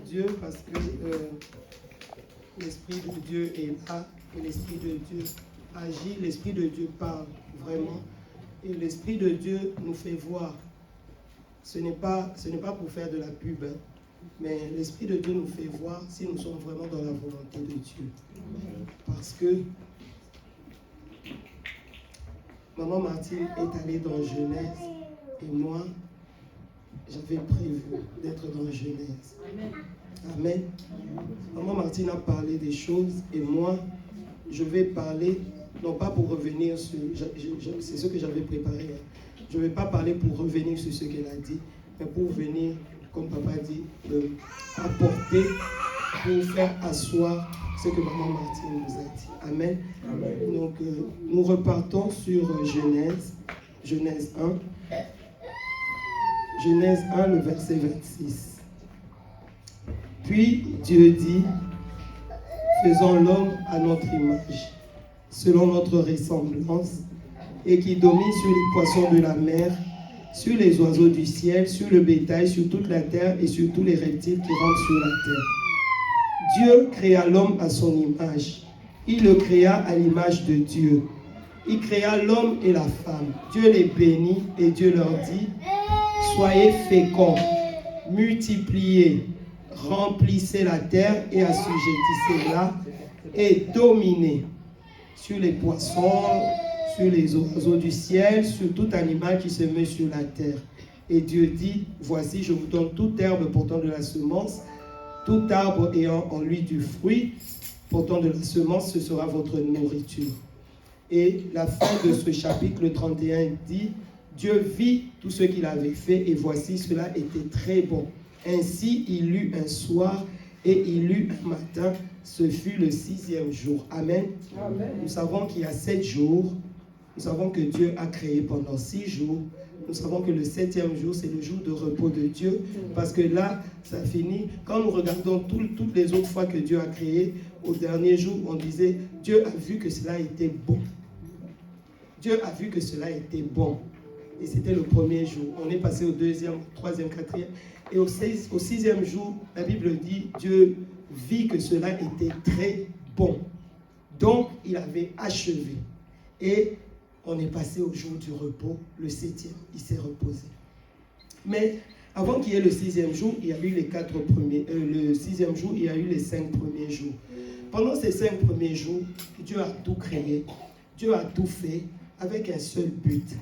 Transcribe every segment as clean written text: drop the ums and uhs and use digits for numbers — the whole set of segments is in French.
Dieu parce que l'Esprit de Dieu est là et l'Esprit de Dieu agit, l'Esprit de Dieu parle vraiment et l'Esprit de Dieu nous fait voir. Ce n'est pas pour faire de la pub, hein, mais l'Esprit de Dieu nous fait voir si nous sommes vraiment dans la volonté de Dieu. Parce que Maman Martine est allée dans Genèse et moi, j'avais prévu d'être dans Genèse. Amen. Maman Martine a parlé des choses et moi, je vais parler, non pas pour revenir sur, c'est ce que j'avais préparé. Je ne vais pas parler pour revenir sur ce qu'elle a dit, mais pour venir, comme papa dit, apporter, pour faire asseoir ce que Maman Martine nous a dit. Amen. Amen. Donc, nous repartons sur Genèse 1. Genèse 1, le verset 26. Puis Dieu dit, faisons l'homme à notre image, selon notre ressemblance, et qui domine sur les poissons de la mer, sur les oiseaux du ciel, sur le bétail, sur toute la terre et sur tous les reptiles qui rampent sur la terre. Dieu créa l'homme à son image. Il le créa à l'image de Dieu. Il créa l'homme et la femme. Dieu les bénit et Dieu leur dit, soyez féconds, multipliez, remplissez la terre et assujettissez-la et dominez sur les poissons, sur les oiseaux du ciel, sur tout animal qui se met sur la terre. Et Dieu dit, voici, je vous donne toute herbe portant de la semence, tout arbre ayant en lui du fruit, portant de la semence, ce sera votre nourriture. Et la fin de ce chapitre, le 31, dit, Dieu vit tout ce qu'il avait fait, et voici, cela était très bon. Ainsi, il eut un soir, et il eut un matin, ce fut le 6e jour. Amen. Amen. Nous savons qu'il y a 7 jours. Nous savons que Dieu a créé pendant 6 jours. Nous savons que le 7e jour, c'est le jour de repos de Dieu. Parce que là, ça finit. Quand nous regardons toutes les autres fois que Dieu a créé, au dernier jour, on disait, Dieu a vu que cela était bon. Dieu a vu que cela était bon. Et c'était le premier jour. On est passé au 2e, 3e, 4e. Et au 6e jour, la Bible dit, Dieu vit que cela était très bon. Donc, il avait achevé. Et on est passé au jour du repos, le 7e, il s'est reposé. Mais avant qu'il y ait le 6e jour, il y a eu les 4 premiers, le 6e jour, il y a eu les 5 premiers jours. Pendant ces 5 premiers jours, Dieu a tout créé, Dieu a tout fait avec un seul but.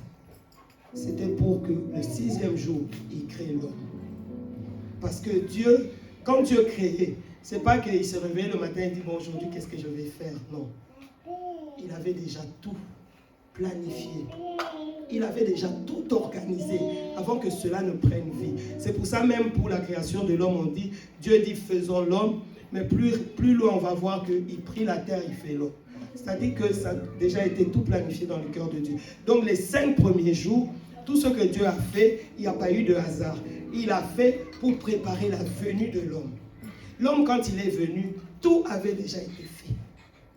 C'était pour que le 6e jour, il crée l'homme. Parce que Dieu, quand Dieu créait, c'est pas qu'il se réveille le matin et dit, bon, aujourd'hui, qu'est-ce que je vais faire? Non. Il avait déjà tout planifié. Il avait déjà tout organisé avant que cela ne prenne vie. C'est pour ça même pour la création de l'homme, on dit, Dieu dit faisons l'homme, mais plus loin on va voir qu'il prit la terre, il fait l'homme. C'est-à-dire que ça a déjà été tout planifié dans le cœur de Dieu. Donc les 5 premiers jours, tout ce que Dieu a fait, il n'y a pas eu de hasard. Il a fait pour préparer la venue de l'homme. L'homme, quand il est venu, tout avait déjà été fait.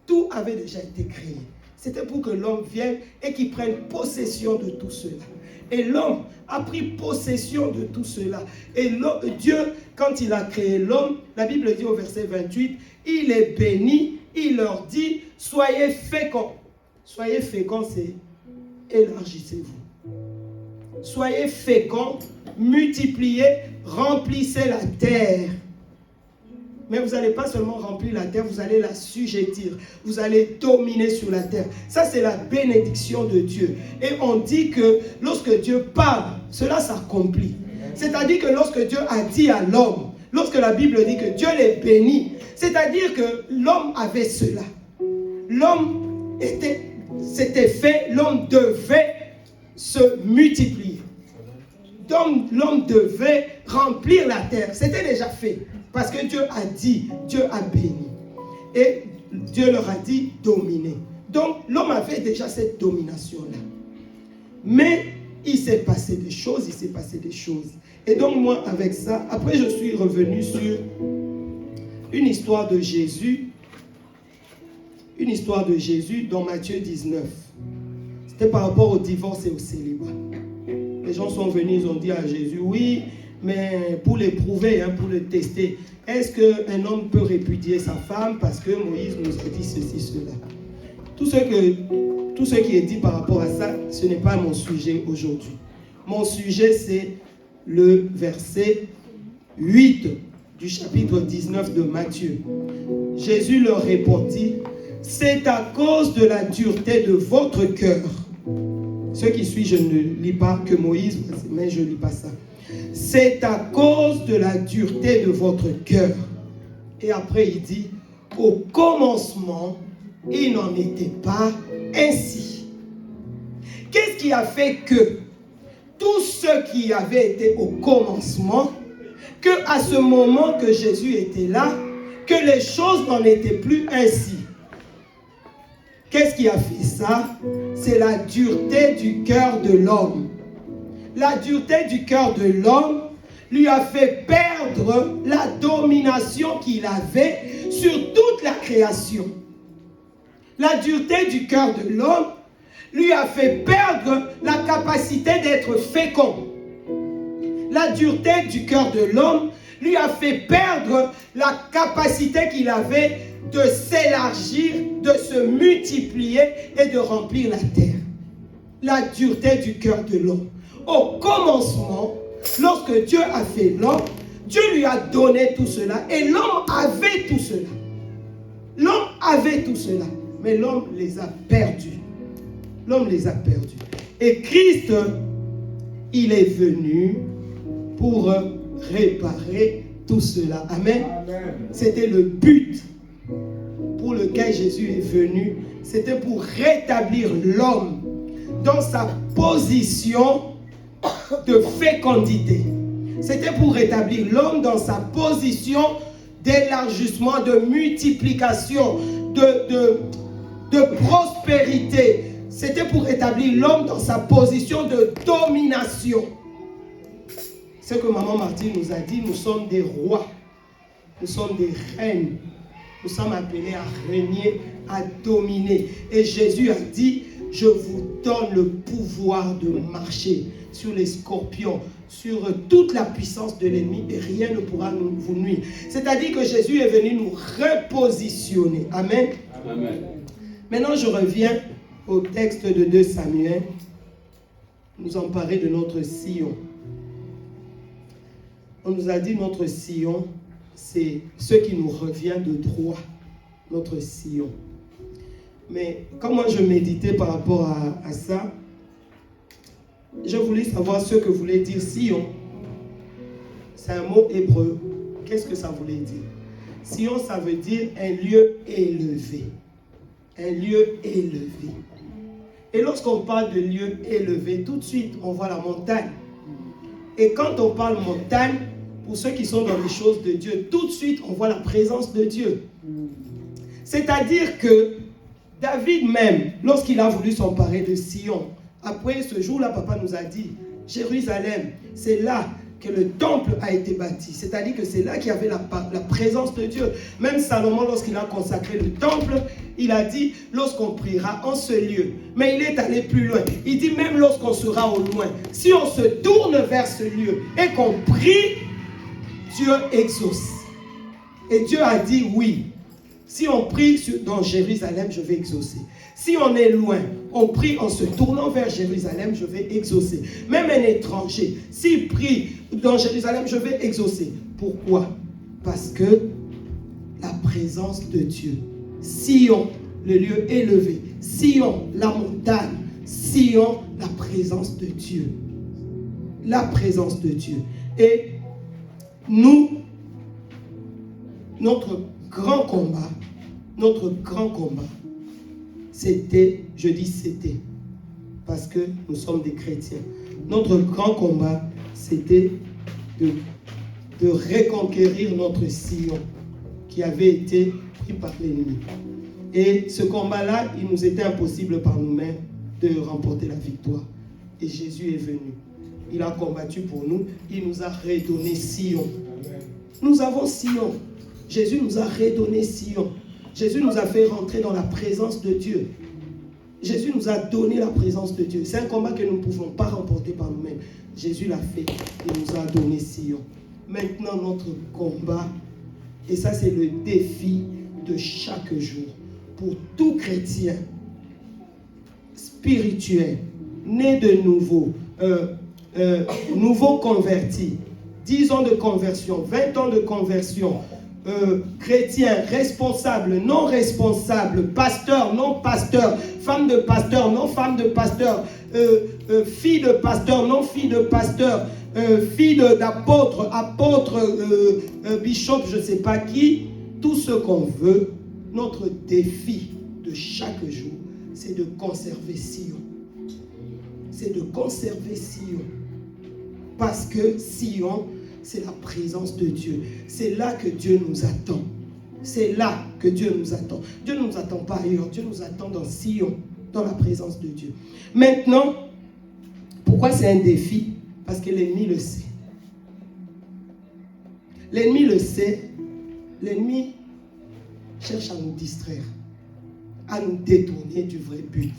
Tout avait déjà été créé. C'était pour que l'homme vienne et qu'il prenne possession de tout cela. Et l'homme a pris possession de tout cela. Et Dieu, quand il a créé l'homme, la Bible dit au verset 28, il est béni, il leur dit, soyez féconds. Soyez féconds, c'est élargissez-vous. Soyez féconds, multipliez, remplissez la terre. Mais vous n'allez pas seulement remplir la terre, vous allez l'assujettir. Vous allez dominer sur la terre. Ça, c'est la bénédiction de Dieu. Et on dit que lorsque Dieu parle, cela s'accomplit. C'est-à-dire que lorsque Dieu a dit à l'homme, lorsque la Bible dit que Dieu les bénit, c'est-à-dire que l'homme avait cela. L'homme c'était fait, l'homme devait se multiplier. Donc l'homme devait remplir la terre. C'était déjà fait. Parce que Dieu a dit, Dieu a béni. Et Dieu leur a dit dominer. Donc l'homme avait déjà cette domination-là. Mais il s'est passé des choses, Et donc moi avec ça, après je suis revenu sur une histoire de Jésus. Une histoire de Jésus dans Matthieu 19. C'était par rapport au divorce et au célibat. Les gens sont venus, ils ont dit à Jésus, oui, mais pour l'éprouver, pour le tester. Est-ce qu'un homme peut répudier sa femme parce que Moïse nous a dit ceci, cela? Tout ce qui est dit par rapport à ça, ce n'est pas mon sujet aujourd'hui. Mon sujet, c'est le verset 8 du chapitre 19 de Matthieu. Jésus leur répondit, « C'est à cause de la dureté de votre cœur. » Ce qui suit, je ne lis pas que Moïse, mais je ne lis pas ça. « C'est à cause de la dureté de votre cœur. » Et après, il dit, « Au commencement, il n'en était pas ainsi. » Qu'est-ce qui a fait que tout ce qui avait été au commencement, que à ce moment que Jésus était là, que les choses n'en étaient plus ainsi? Qu'est-ce qui a fait ça? C'est la dureté du cœur de l'homme. La dureté du cœur de l'homme lui a fait perdre la domination qu'il avait sur toute la création. La dureté du cœur de l'homme lui a fait perdre la capacité d'être fécond. La dureté du cœur de l'homme lui a fait perdre la capacité qu'il avait de s'élargir, de se multiplier et de remplir la terre. La dureté du cœur de l'homme. Au commencement, lorsque Dieu a fait l'homme, Dieu lui a donné tout cela et l'homme avait tout cela. L'homme avait tout cela, mais l'homme les a perdus. L'homme les a perdus. Et Christ, il est venu pour réparer tout cela. Amen. Amen. C'était le but pour lequel Jésus est venu. C'était pour rétablir l'homme dans sa position de fécondité. C'était pour rétablir l'homme dans sa position d'élargissement, de multiplication, de prospérité. C'était pour rétablir l'homme dans sa position de domination. Ce que Maman Martine nous a dit, nous sommes des rois, nous sommes des reines, nous sommes appelés à régner, à dominer. Et Jésus a dit, je vous donne le pouvoir de marcher sur les scorpions, sur toute la puissance de l'ennemi et rien ne pourra vous nuire. C'est-à-dire que Jésus est venu nous repositionner. Amen. Amen. Maintenant, je reviens au texte de 2 Samuel. Nous emparer de notre sillon. On nous a dit notre sillon, c'est ce qui nous revient de droit, notre sillon. Mais quand moi je méditais par rapport à ça, je voulais savoir ce que voulait dire sillon. C'est un mot hébreu. Qu'est-ce que ça voulait dire? Sillon, ça veut dire un lieu élevé. Un lieu élevé. Et lorsqu'on parle de lieu élevé, tout de suite, on voit la montagne. Et quand on parle montagne, pour ceux qui sont dans les choses de Dieu, tout de suite, on voit la présence de Dieu. C'est-à-dire que David même, lorsqu'il a voulu s'emparer de Sion, après ce jour-là, papa nous a dit, Jérusalem, c'est là que le temple a été bâti. C'est-à-dire que c'est là qu'il y avait la présence de Dieu. Même Salomon, lorsqu'il a consacré le temple, il a dit, lorsqu'on priera en ce lieu. Mais il est allé plus loin. Il dit, même lorsqu'on sera au loin, si on se tourne vers ce lieu et qu'on prie, Dieu exauce. Et Dieu a dit oui. Si on prie dans Jérusalem, je vais exaucer. Si on est loin, on prie en se tournant vers Jérusalem, je vais exaucer. Même un étranger, s'il prie dans Jérusalem, je vais exaucer. Pourquoi? Parce que la présence de Dieu. Sion, le lieu élevé. Sion, la montagne. Sion, la présence de Dieu. La présence de Dieu. Et nous, notre grand combat, c'était, je dis c'était, parce que nous sommes des chrétiens. Notre grand combat, c'était de reconquérir notre Sion qui avait été pris par l'ennemi. Et ce combat-là, il nous était impossible par nous-mêmes de remporter la victoire. Et Jésus est venu. Il a combattu pour nous. Il nous a redonné Sion. Nous avons Sion. Jésus nous a redonné Sion. Jésus nous a fait rentrer dans la présence de Dieu. Jésus nous a donné la présence de Dieu. C'est un combat que nous ne pouvons pas remporter par nous-mêmes. Jésus l'a fait. Il nous a donné Sion. Maintenant, notre combat, et ça c'est le défi de chaque jour, pour tout chrétien spirituel, né de nouveau, nouveau converti, 10 ans de conversion, 20 ans de conversion, chrétien, responsable, non responsable, pasteur, non pasteur, femme de pasteur, non femme de pasteur, fille de pasteur, non fille de pasteur, fille d'apôtre, apôtre, bishop, je ne sais pas qui, tout ce qu'on veut, notre défi de chaque jour, c'est de conserver Sion. C'est de conserver Sion. Parce que Sion, c'est la présence de Dieu. C'est là que Dieu nous attend. C'est là que Dieu nous attend. Dieu ne nous attend pas ailleurs. Dieu nous attend dans Sion, dans la présence de Dieu. Maintenant, pourquoi c'est un défi? Parce que l'ennemi le sait. L'ennemi le sait. L'ennemi cherche à nous distraire, à nous détourner du vrai but.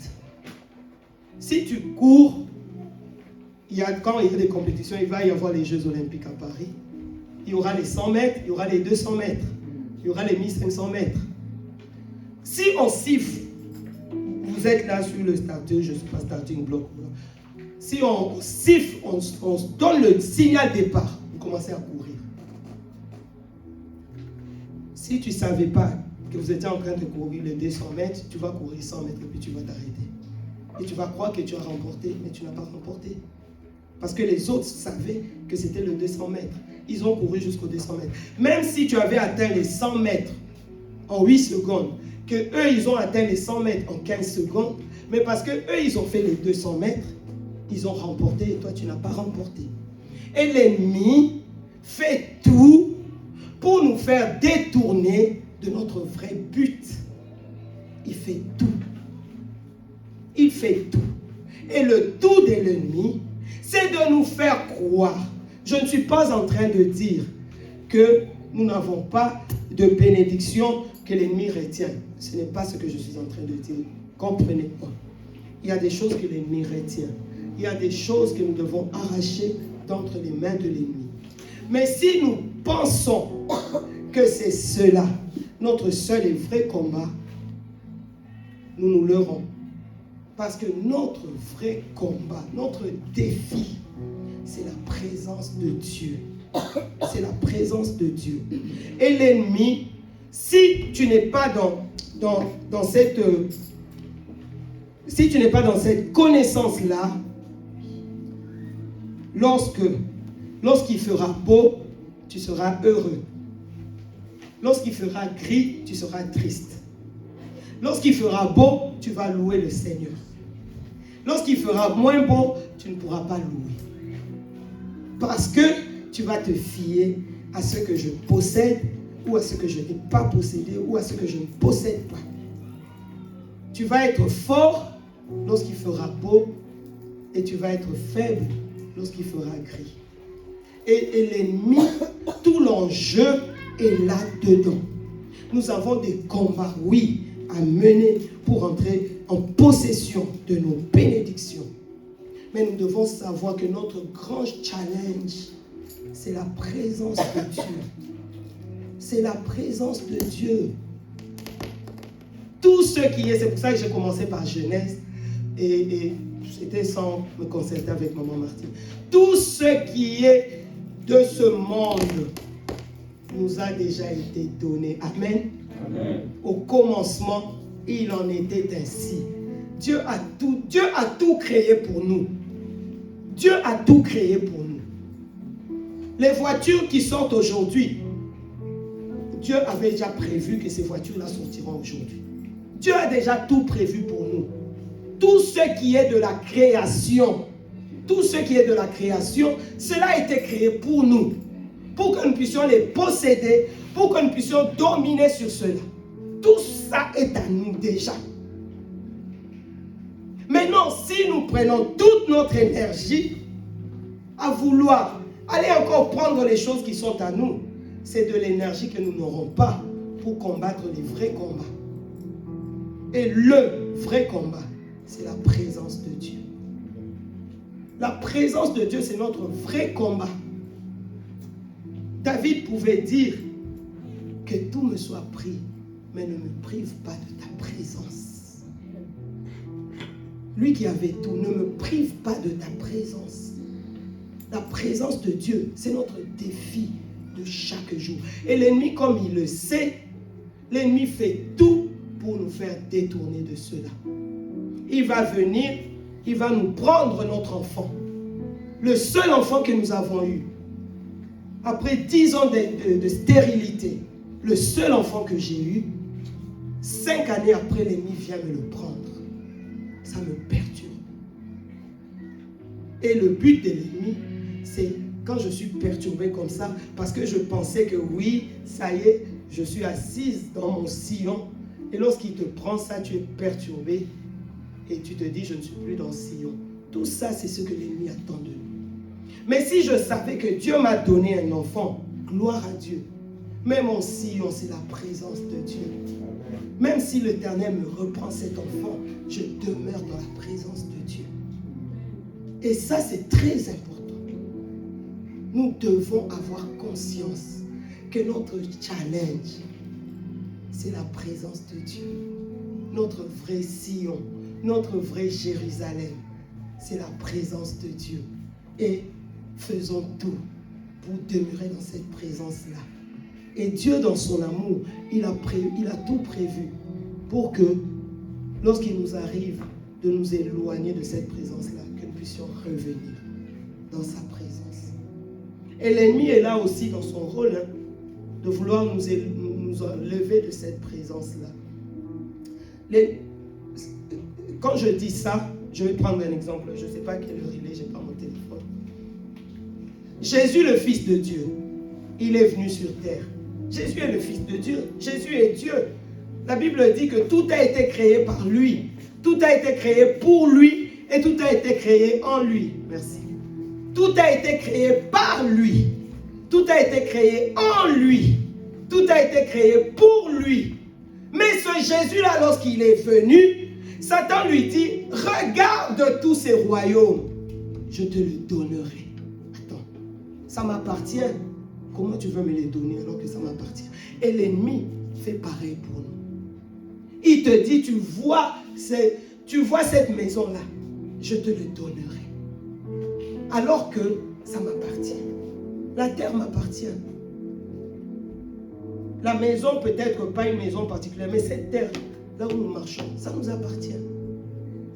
Si tu cours, quand il y a des compétitions, il va y avoir les Jeux Olympiques à Paris. Il y aura les 100 mètres, il y aura les 200 mètres, il y aura les 1500 mètres. Si on siffle, vous êtes là sur le starting, je ne sais pas, starting block. Si on siffle, on donne le signal départ, vous commencez à courir. Si tu ne savais pas que vous étiez en train de courir les 200 mètres, tu vas courir 100 mètres et puis tu vas t'arrêter. Et tu vas croire que tu as remporté, mais tu n'as pas remporté. Parce que les autres savaient que c'était le 200 mètres. Ils ont couru jusqu'au 200 mètres. Même si tu avais atteint les 100 mètres en 8 secondes, que eux ils ont atteint les 100 mètres en 15 secondes, mais parce que eux ils ont fait les 200 mètres, ils ont remporté et toi tu n'as pas remporté. Et l'ennemi fait tout pour nous faire détourner de notre vrai but. Il fait tout. Il fait tout. Et le tout de l'ennemi, c'est de nous faire croire. Je ne suis pas en train de dire que nous n'avons pas de bénédiction que l'ennemi retient. Ce n'est pas ce que je suis en train de dire. Comprenez-moi. Il y a des choses que l'ennemi retient. Il y a des choses que nous devons arracher d'entre les mains de l'ennemi. Mais si nous pensons que c'est cela, notre seul et vrai combat, nous nous leurrons. Parce que notre vrai combat, notre défi, c'est la présence de Dieu. C'est la présence de Dieu. Et l'ennemi, si tu n'es pas dans cette connaissance-là, lorsqu'il fera beau, tu seras heureux. Lorsqu'il fera gris, tu seras triste. Lorsqu'il fera beau, tu vas louer le Seigneur. Lorsqu'il fera moins beau, tu ne pourras pas louer. Parce que tu vas te fier à ce que je possède ou à ce que je n'ai pas possédé ou à ce que je ne possède pas. Tu vas être fort lorsqu'il fera beau et tu vas être faible lorsqu'il fera gris. Et l'ennemi, tout l'enjeu est là-dedans. Nous avons des combats, oui, à mener pour entrer en possession de nos bénédictions. Mais nous devons savoir que notre grand challenge, c'est la présence de Dieu. C'est la présence de Dieu. Tout ce qui est, c'est pour ça que j'ai commencé par Genèse et c'était sans me concerter avec maman Martine. Tout ce qui est de ce monde nous a déjà été donné. Amen. Amen. Au commencement, il en était ainsi. Dieu a tout créé pour nous. Dieu a tout créé pour nous. Les voitures qui sortent aujourd'hui, Dieu avait déjà prévu que ces voitures-là sortiront aujourd'hui. Dieu a déjà tout prévu pour nous. Tout ce qui est de la création, cela a été créé pour nous. Pour que nous puissions les posséder, pour que nous puissions dominer sur cela. Tout ça est à nous déjà. Maintenant, si nous prenons toute notre énergie à vouloir aller encore prendre les choses qui sont à nous, c'est de l'énergie que nous n'aurons pas pour combattre les vrais combats. Et le vrai combat, c'est la présence de Dieu. La présence de Dieu, c'est notre vrai combat. David pouvait dire que tout me soit pris, mais ne me prive pas de ta présence. Lui qui avait tout, ne me prive pas de ta présence. La présence de Dieu, c'est notre défi de chaque jour. Et l'ennemi, comme il le sait, l'ennemi fait tout pour nous faire détourner de cela. Il va venir, il va nous prendre notre enfant. Le seul enfant que nous avons eu. Après 10 ans de stérilité, le seul enfant que j'ai eu, 5 années après, l'ennemi vient me le prendre. Ça me perturbe. Et le but de l'ennemi, c'est quand je suis perturbé comme ça, parce que je pensais que oui, ça y est, je suis assise dans mon sillon. Et lorsqu'il te prend ça, tu es perturbé. Et tu te dis, je ne suis plus dans le sillon. Tout ça, c'est ce que l'ennemi attend de nous. Mais si je savais que Dieu m'a donné un enfant, gloire à Dieu. Mais mon sillon, c'est la présence de Dieu. Même si l'Éternel me reprend cet enfant, je demeure dans la présence de Dieu. Et ça, c'est très important. Nous devons avoir conscience que notre challenge, c'est la présence de Dieu. Notre vrai Sion, notre vrai Jérusalem, c'est la présence de Dieu. Et faisons tout pour demeurer dans cette présence-là. Et Dieu, dans son amour, il a tout prévu pour que, lorsqu'il nous arrive de nous éloigner de cette présence-là, que nous puissions revenir dans sa présence. Et l'ennemi est là aussi dans son rôle, de vouloir nous enlever de cette présence-là. Quand je dis ça, je vais prendre un exemple. Je ne sais pas quelle heure il est, je n'ai pas mon téléphone. Jésus, le Fils de Dieu, il est venu sur terre. Jésus est le Fils de Dieu. Jésus est Dieu. La Bible dit que tout a été créé par lui. Tout a été créé pour lui et tout a été créé en lui. Merci. Tout a été créé par lui. Tout a été créé en lui. Tout a été créé pour lui. Mais ce Jésus-là, lorsqu'il est venu, Satan lui dit, regarde tous ces royaumes. Je te les donnerai. Attends, ça m'appartient. Comment tu veux me les donner alors que ça m'appartient? Et l'ennemi fait pareil pour nous. Il te dit, tu vois cette maison-là, je te le donnerai. Alors que ça m'appartient. La terre m'appartient. La maison, peut-être pas une maison particulière, mais cette terre, là où nous marchons, ça nous appartient.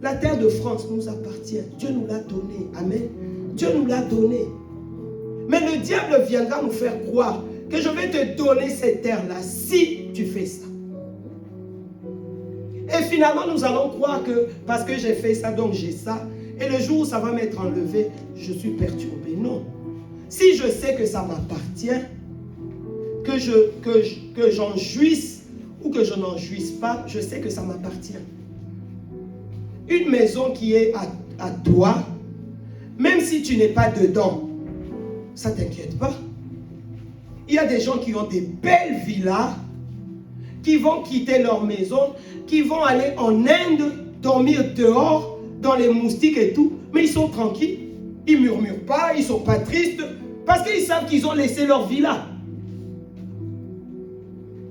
La terre de France nous appartient. Dieu nous l'a donné. Amen. Dieu nous l'a donné. Mais le diable viendra nous faire croire que je vais te donner cette terre-là si tu fais ça. Et finalement, nous allons croire que parce que j'ai fait ça, donc j'ai ça. Et le jour où ça va m'être enlevé, je suis perturbé. Non. Si je sais que ça m'appartient, que j'en jouisse ou que je n'en jouisse pas, je sais que ça m'appartient. Une maison qui est à toi, même si tu n'es pas dedans, ça ne t'inquiète pas. Il y a des gens qui ont des belles villas, qui vont quitter leur maison, qui vont aller en Inde, dormir dehors, dans les moustiques et tout, mais ils sont tranquilles. Ils ne murmurent pas, ils ne sont pas tristes, parce qu'ils savent qu'ils ont laissé leur villa.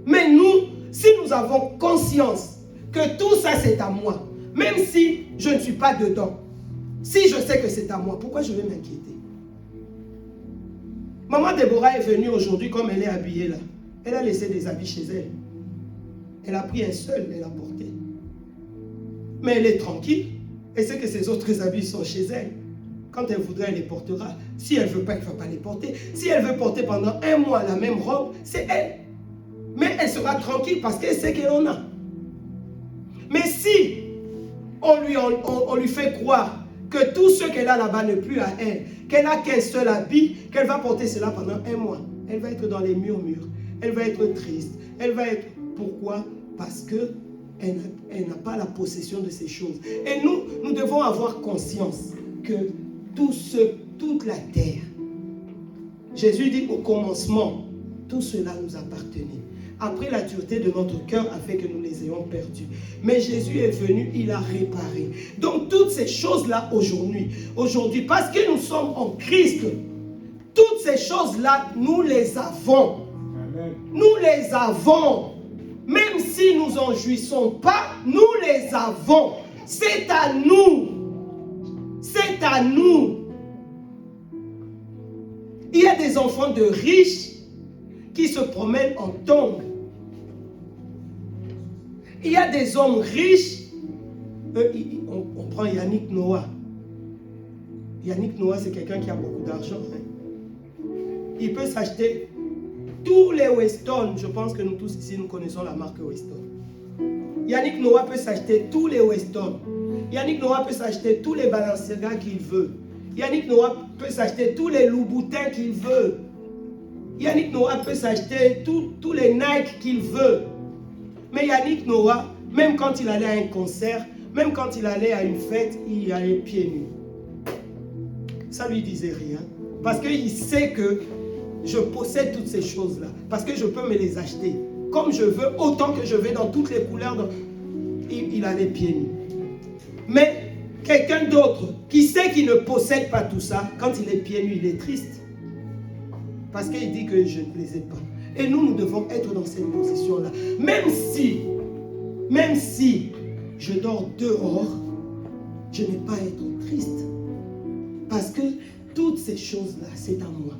Mais nous, si nous avons conscience que tout ça c'est à moi, même si je ne suis pas dedans, si je sais que c'est à moi, pourquoi je vais m'inquiéter? Maman Déborah est venue aujourd'hui comme elle est habillée là. Elle a laissé des habits chez elle. Elle a pris un seul, elle l'a porté. Mais elle est tranquille. Elle sait que ses autres habits sont chez elle. Quand elle voudrait, elle les portera. Si elle ne veut pas, elle ne va pas les porter. Si elle veut porter pendant 1 mois la même robe, c'est elle. Mais elle sera tranquille parce qu'elle sait qu'elle en a. Mais si on lui fait croire que tout ce qu'elle a là-bas n'est plus à elle, qu'elle n'a qu'un seul habit, qu'elle va porter cela pendant 1 mois, elle va être dans les murmures, elle va être triste, elle va être... Pourquoi? Parce qu'elle n'a pas la possession de ces choses. Et nous devons avoir conscience que toute la terre, Jésus dit au commencement, tout cela nous appartenait. après la dureté de notre cœur a fait que nous les ayons perdus. Mais Jésus est venu, il a réparé. Donc toutes ces choses-là aujourd'hui, parce que nous sommes en Christ, toutes ces choses-là, nous les avons. Amen. Nous les avons. Même si nous n'en jouissons pas, nous les avons. C'est à nous. C'est à nous. Il y a des enfants de riches qui se promènent en tombe. Il y a des hommes riches. On prend Yannick Noah. Yannick Noah, c'est quelqu'un qui a beaucoup d'argent. Il peut s'acheter tous les Weston. Je pense que nous tous ici, nous connaissons la marque Weston. Yannick Noah peut s'acheter tous les Weston. Yannick Noah peut s'acheter tous les Balenciaga qu'il veut. Yannick Noah peut s'acheter tous les Louboutins qu'il veut. Yannick Noah peut s'acheter tous les Nike qu'il veut. Mais Yannick Noah, même quand il allait à un concert, même quand il allait à une fête, il y allait pieds nus. Ça lui disait rien. Parce qu'il sait que je possède toutes ces choses-là. Parce que je peux me les acheter. Comme je veux, autant que je veux, dans toutes les couleurs. Il allait pieds nus. Mais quelqu'un d'autre qui sait qu'il ne possède pas tout ça, quand il est pieds nus, il est triste. Parce qu'il dit que je ne les ai pas. Et nous devons être dans cette position-là. Même si je dors dehors, je n'ai pas à être triste. Parce que toutes ces choses-là, c'est à moi.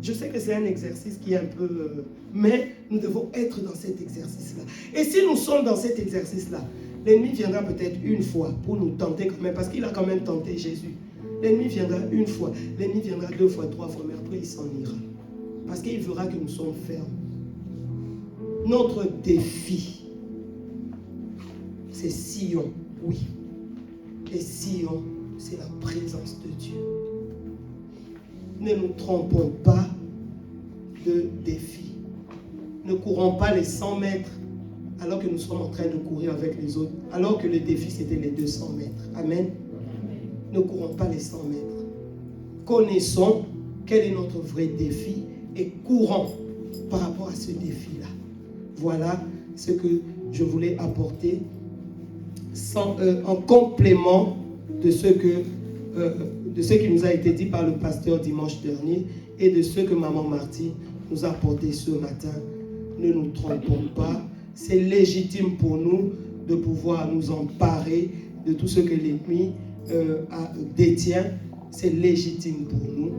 Je sais que c'est un exercice qui est un peu... mais nous devons être dans cet exercice-là. Et si nous sommes dans cet exercice-là, l'ennemi viendra peut-être une fois pour nous tenter quand même, parce qu'il a quand même tenté Jésus. L'ennemi viendra une fois, l'ennemi viendra 2 fois, 3 fois, mais après il s'en ira. Parce qu'il verra que nous sommes fermes. Notre défi, c'est Sion, oui. Et Sion, c'est la présence de Dieu. Ne nous trompons pas de défi. Ne courons pas les 100 mètres alors que nous sommes en train de courir avec les autres, alors que le défi c'était les 200 mètres. Amen. Ne courons pas les 100 mètres. Connaissons quel est notre vrai défi et courons par rapport à ce défi-là. Voilà ce que je voulais apporter en complément de ce qui nous a été dit par le pasteur dimanche dernier et de ce que Maman Martine nous a apporté ce matin. Ne nous trompons pas. C'est légitime pour nous de pouvoir nous emparer de tout ce que l'ennemi détient. C'est légitime pour nous.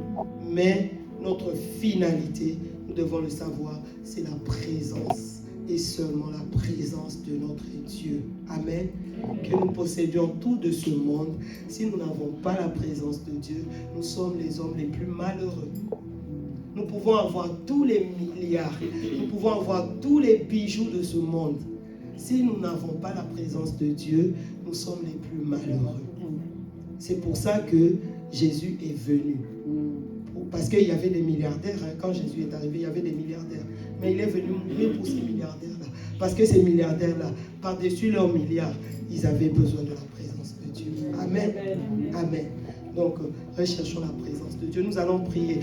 Mais notre finalité, nous devons le savoir, c'est la présence. Et seulement la présence de notre Dieu. Amen. Que nous possédions tout de ce monde. Si nous n'avons pas la présence de Dieu, nous sommes les hommes les plus malheureux. Nous pouvons avoir tous les milliards, nous pouvons avoir tous les bijoux de ce monde. Si nous n'avons pas la présence de Dieu, nous sommes les plus malheureux. C'est pour ça que Jésus est venu. Parce qu'il y avait des milliardaires, quand Jésus est arrivé, il y avait des milliardaires. Mais il est venu mourir pour ces milliardaires-là. Parce que ces milliardaires-là, par-dessus leurs milliards, ils avaient besoin de la présence de Dieu. Amen. Amen. Donc, recherchons la présence de Dieu. Nous allons prier.